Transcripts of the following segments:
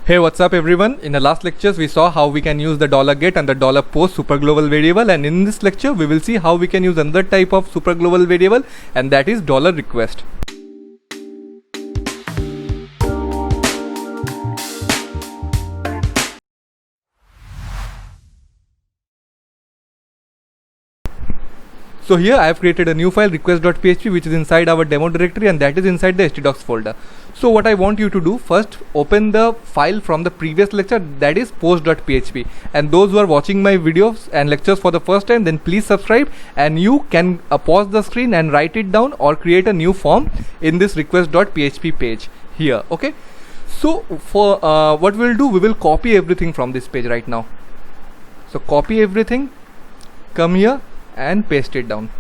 Hey, what's up everyone? In the last lectures we saw how we can use the $get and the $post super global variable, and in this lecture we will see how we can use another type of super global variable, and that is $request. So here I have created a new file request.php which is inside our demo directory, and that is inside the htdocs folder. So what I want you to do, first open the file from the previous lecture, that is post.php, and those who are watching my videos and lectures for the first time, then please subscribe, and you can pause the screen and write it down or create a new form in this request.php page here. Okay, so for what we'll do, we will copy everything from this page right now. So copy everything, come here and paste it down.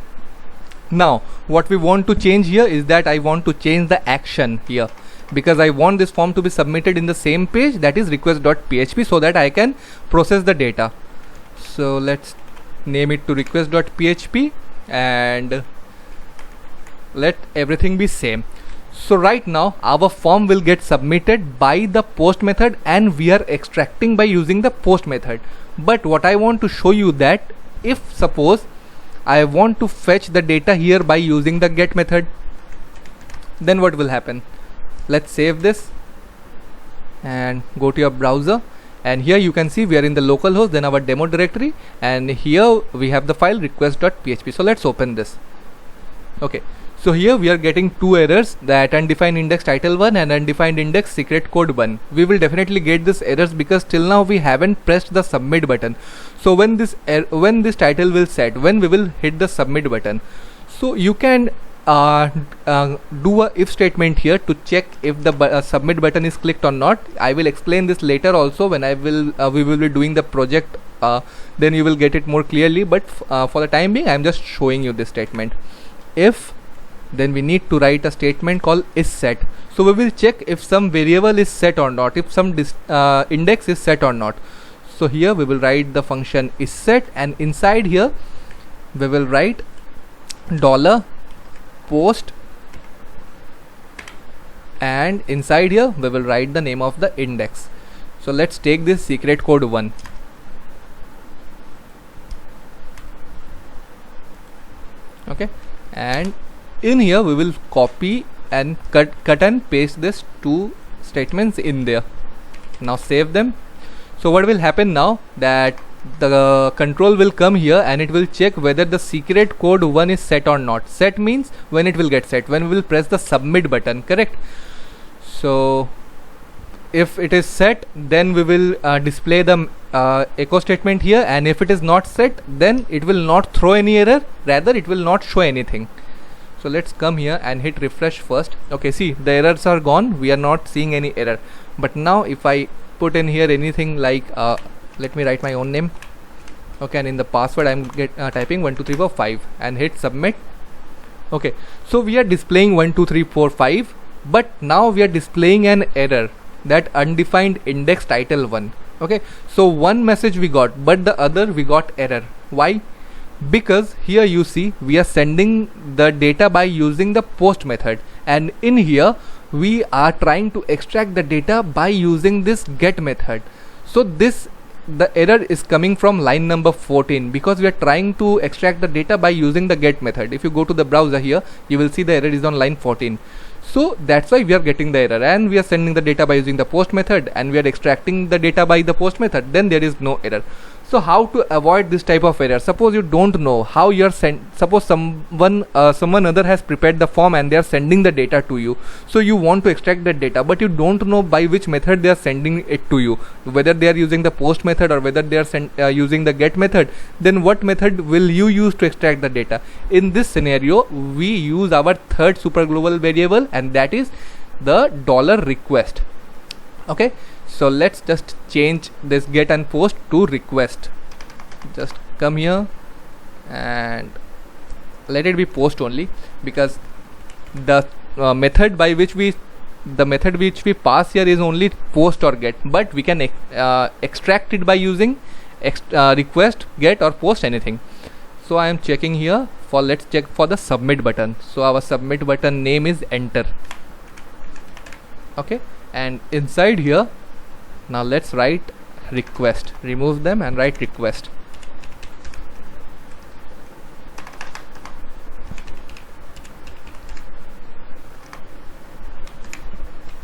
Now what we want to change here is that I want to change the action here, because I want this form to be submitted in the same page, that is request.php, so that I can process the data. So let's name it to request.php and let everything be same. So right now our form will get submitted by the post method, and we are extracting by using the post method. But what I want to show you, that if suppose I want to fetch the data here by using the get method, then what will happen? Let's save this and go to your browser, and here you can see we are in the localhost, then our demo directory, and here we have the file request.php. So let's open this. Okay, so here we are getting two errors, that undefined index title 1 and undefined index secret code 1. We will definitely get these errors because till now we haven't pressed the submit button. So when this title will set, when we will hit the submit button, so you can do a if statement here to check if the submit button is clicked or not. I will explain this later also when we will be doing the project, then you will get it more clearly, but for the time being I am just showing you this statement. If, then we need to write a statement called is set. So we will check if some variable is set or not, if some index is set or not. So here we will write the function is set, and inside here we will write $post, and inside here we will write the name of the index. So let's take this secret code 1. Okay, and in here we will copy and cut and paste this two statements in there. Now save them. So what will happen now, that the control will come here and it will check whether the secret code 1 is set or not. Set means when it will get set, when we will press the submit button, correct? So if it is set, then we will display the echo statement here, and if it is not set, then it will not throw any error, rather it will not show anything. So let's come here and hit refresh first. Okay, see the errors are gone, we are not seeing any error. But now if I put in here anything like let me write my own name, okay, and in the password I'm typing 1 2 3 4 5 and hit submit. Okay, so we are displaying 1 2 3 4 5, but now we are displaying an error, that undefined index title 1. Okay, so one message we got, but the other we got error. Why? Because here you see we are sending the data by using the post method, and in here we are trying to extract the data by using this get method. So the error is coming from line number 14, because we are trying to extract the data by using the get method. If you go to the browser here, you will see the error is on line 14. So that's why we are getting the error, and we are sending the data by using the post method, and we are extracting the data by the post method, then there is no error. So how to avoid this type of error? Suppose you don't know how you are suppose someone other has prepared the form and they are sending the data to you. So you want to extract that data, but you don't know by which method they are sending it to you, whether they are using the post method or whether they are using the get method. Then what method will you use to extract the data? In this scenario we use our third super global variable, and that is the $request. Okay, so let's just change this get and post to request. Just come here and let it be post only, because the method which we pass here is only post or get, but we can extract it by using request, get or post, anything. So I am checking here for, let's check for the submit button. So our submit button name is enter. Okay, and inside here Now let's write request, remove them and write request.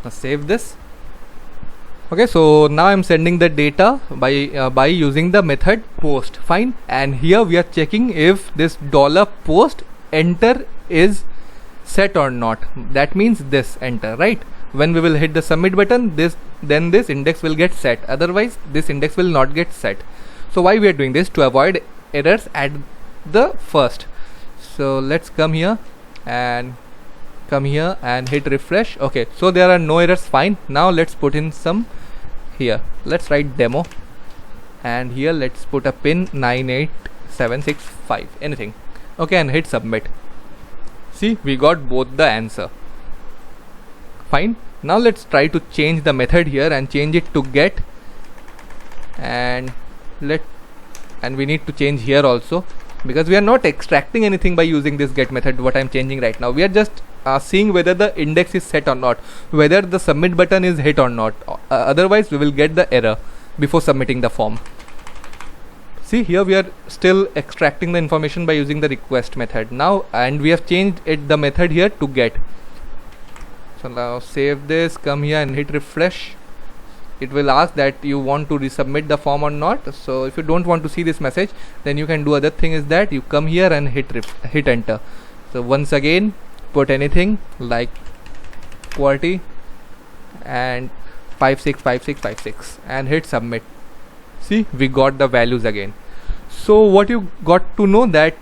Now save this. Okay, so now I'm sending the data by using the method post. Fine. And here we are checking if this $post enter is set or not. That means this enter, right? When we will hit the submit button, this index will get set. Otherwise, this index will not get set. So why we are doing this? To avoid errors at the first. So let's come here and hit refresh. Okay, so there are no errors. Fine. Now let's put in some here. Let's write demo, and here let's put a pin 98765, anything. Okay, and hit submit. See, we got both the answer. Fine. Now let's try to change the method here and change it to get, and we need to change here also, because we are not extracting anything by using this get method. What I'm changing right now, we are just seeing whether the index is set or not, whether the submit button is hit or not. Otherwise we will get the error before submitting the form. See, here we are still extracting the information by using the request method now, and we have changed the method here to get. So now save this, come here and hit refresh. It will ask that you want to resubmit the form or not. So if you don't want to see this message, then you can do other thing, is that you come here and hit enter. So once again put anything like QWERTY and 565656 and hit submit. See, we got the values again. So what you got to know, that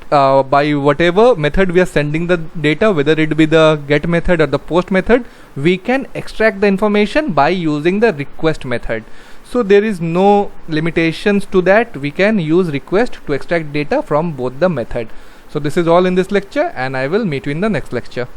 by whatever method we are sending the data, whether it be the get method or the post method, we can extract the information by using the request method. So there is no limitations to that. We can use request to extract data from both the method. So this is all in this lecture, and I will meet you in the next lecture.